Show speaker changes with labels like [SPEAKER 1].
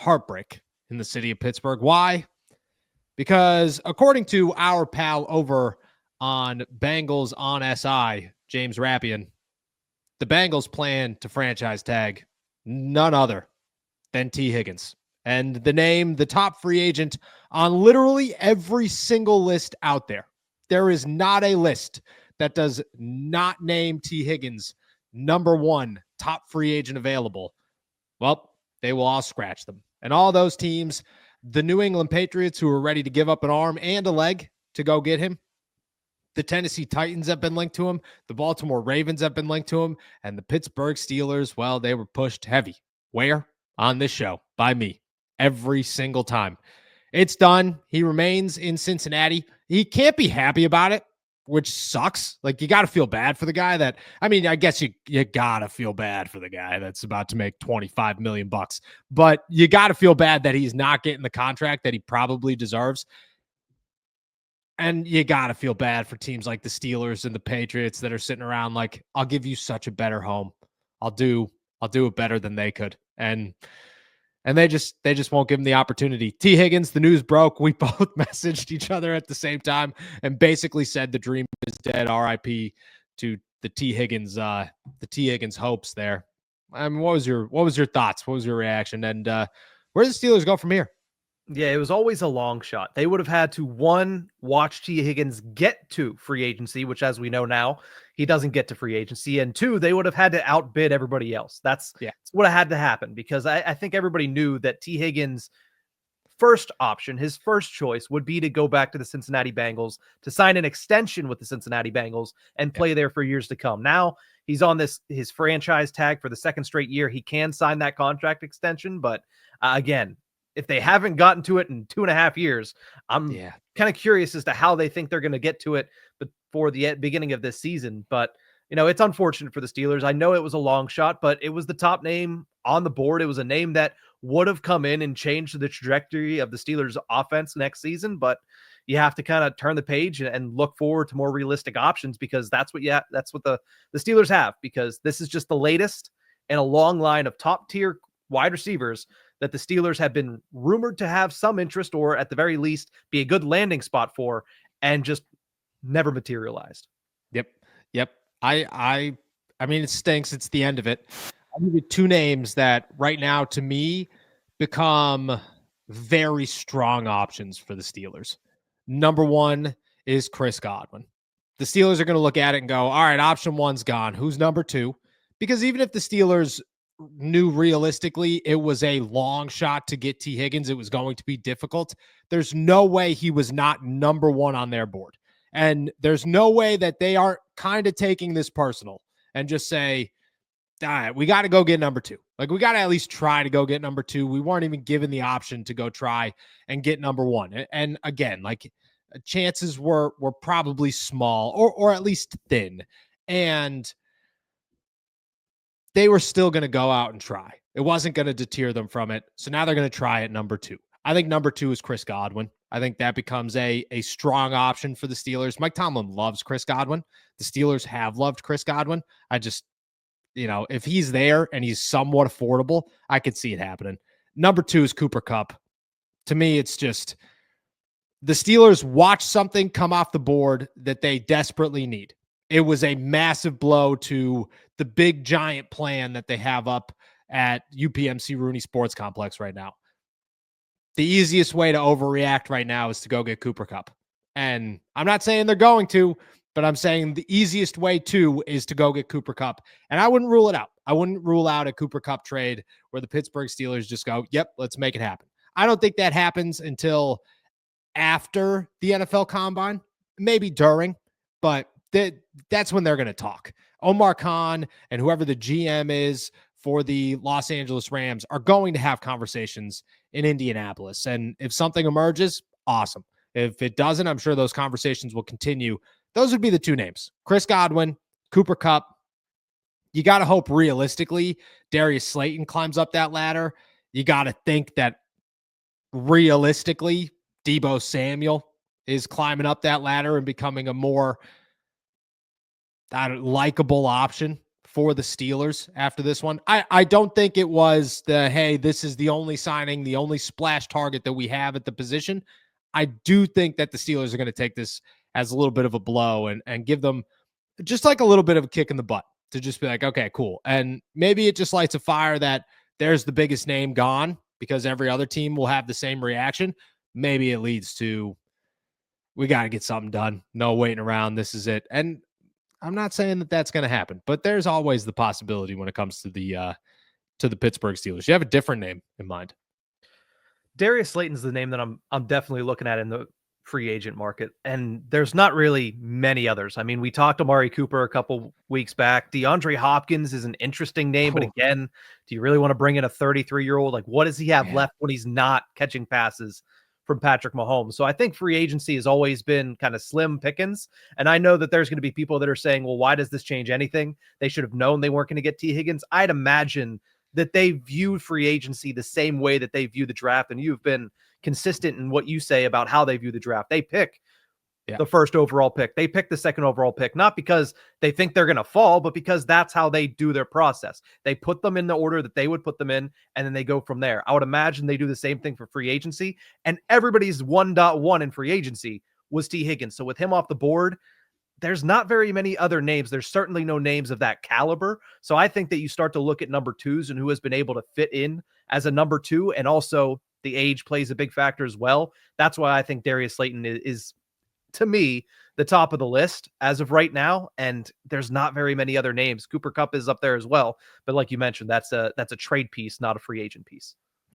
[SPEAKER 1] heartbreak in the city of Pittsburgh. Why? Because according to our pal over on Bengals on SI, James Rappian, the Bengals plan to franchise tag none other than T. Higgins. And the name, the top free agent on literally every single list out there. There is not a list that does not name T. Higgins number one top free agent available. Well, they will all scratch them. And all those teams, the New England Patriots, who are ready to give up an arm and a leg to go get him, the Tennessee Titans have been linked to him, the Baltimore Ravens have been linked to him, and the Pittsburgh Steelers, well, they were pushed heavy. Where? On this show, by me, every single time. It's done. He remains in Cincinnati. He can't be happy about it, which sucks. Like, you got to feel bad for the guy that, I mean, I guess you got to feel bad for the guy that's about to make $25 million, but you got to feel bad that he's not getting the contract that he probably deserves. And you got to feel bad for teams like the Steelers and the Patriots that are sitting around like, I'll give you such a better home. I'll do it better than they could. And they just won't give him the opportunity. T. Higgins, the news broke. We both messaged each other at the same time and basically said the dream is dead. RIP to the T. Higgins hopes there. I mean, what was your thoughts? What was your reaction? And where do the Steelers go from here?
[SPEAKER 2] Yeah, it was always a long shot. They would have had to, one, watch T. Higgins get to free agency, which, as we know now, he doesn't get to free agency. And two, they would have had to outbid everybody else. That's what had to happen, because I think everybody knew that T. Higgins' first option, his first choice, would be to go back to the Cincinnati Bengals, to sign an extension with the Cincinnati Bengals and play there for years to come. Now he's on his franchise tag for the second straight year. He can sign that contract extension, but again, if they haven't gotten to it in 2.5 years, I'm kind of curious as to how they think they're going to get to it before the beginning of this season. But, it's unfortunate for the Steelers. I know it was a long shot, but it was the top name on the board. It was a name that would have come in and changed the trajectory of the Steelers offense next season. But you have to kind of turn the page and look forward to more realistic options, because that's what the Steelers have, because this is just the latest in a long line of top tier wide receivers that the Steelers have been rumored to have some interest, or at the very least be a good landing spot for, and just never materialized.
[SPEAKER 1] Yep. I mean, it stinks. It's the end of it. I'll give you two names that right now, to me, become very strong options for the Steelers. Number one is Chris Godwin. The Steelers are going to look at it and go, all right, option one's gone. Who's number two? Because even if the Steelers knew realistically it was a long shot to get T. Higgins, it was going to be difficult, there's no way he was not number one on their board. And there's no way that they aren't kind of taking this personal and just say, all right, we got to go get number two. Like, we got to at least try to go get number two. We weren't even given the option to go try and get number one. And again, like, chances were probably small or at least thin. And they were still going to go out and try. It wasn't going to deter them from it. So now they're going to try at number two. I think number two is Chris Godwin. I think that becomes a strong option for the Steelers. Mike Tomlin loves Chris Godwin. The Steelers have loved Chris Godwin. I just, if he's there and he's somewhat affordable, I could see it happening. Number two is Cooper Kupp. To me, it's just the Steelers watch something come off the board that they desperately need. It was a massive blow to the big giant plan that they have up at UPMC Rooney Sports Complex right now. The easiest way to overreact right now is to go get Cooper Kupp. And I'm not saying they're going to, but I'm saying the easiest way to is to go get Cooper Kupp. And I wouldn't rule it out. I wouldn't rule out a Cooper Kupp trade where the Pittsburgh Steelers just go, yep, let's make it happen. I don't think that happens until after the NFL Combine, maybe during, but that's when they're going to talk. Omar Khan and whoever the GM is for the Los Angeles Rams are going to have conversations in Indianapolis. And if something emerges, awesome. If it doesn't, I'm sure those conversations will continue. Those would be the two names: Chris Godwin, Cooper Kupp. You got to hope realistically Darius Slayton climbs up that ladder. You got to think that realistically Deebo Samuel is climbing up that ladder and becoming a more likable option for the Steelers after this one. I don't think it was hey, this is the only signing, the only splash target that we have at the position. I do think that the Steelers are going to take this as a little bit of a blow and give them just like a little bit of a kick in the butt to just be like, okay, cool. And maybe it just lights a fire that there's the biggest name gone because every other team will have the same reaction. Maybe it leads to, we got to get something done. No waiting around. This is it. And I'm not saying that that's going to happen, but there's always the possibility when it comes to the Pittsburgh Steelers. You have a different name in mind.
[SPEAKER 2] Darius Slayton's the name that I'm definitely looking at in the free agent market, and there's not really many others. I mean, we talked to Amari Cooper a couple weeks back. DeAndre Hopkins is an interesting name, but again, do you really want to bring in a 33-year-old? Like, what does he have left when he's not catching passes from Patrick Mahomes? So I think free agency has always been kind of slim pickings. And I know that there's going to be people that are saying, well, why does this change anything? They should have known they weren't going to get T. Higgins. I'd imagine that they view free agency the same way that they view the draft. And you've been consistent in what you say about how they view the draft. They pick the first overall pick. They pick the second overall pick, not because they think they're going to fall, but because that's how they do their process. They put them in the order that they would put them in, and then they go from there. I would imagine they do the same thing for free agency, and everybody's 1.1 in free agency was T. Higgins. So with him off the board, there's not very many other names. There's certainly no names of that caliber. So I think that you start to look at number twos and who has been able to fit in as a number two, and also the age plays a big factor as well. That's why I think Darius Slayton is to me, the top of the list as of right now. And there's not very many other names. Cooper Kupp is up there as well. But like you mentioned, that's a trade piece, not a free agent piece.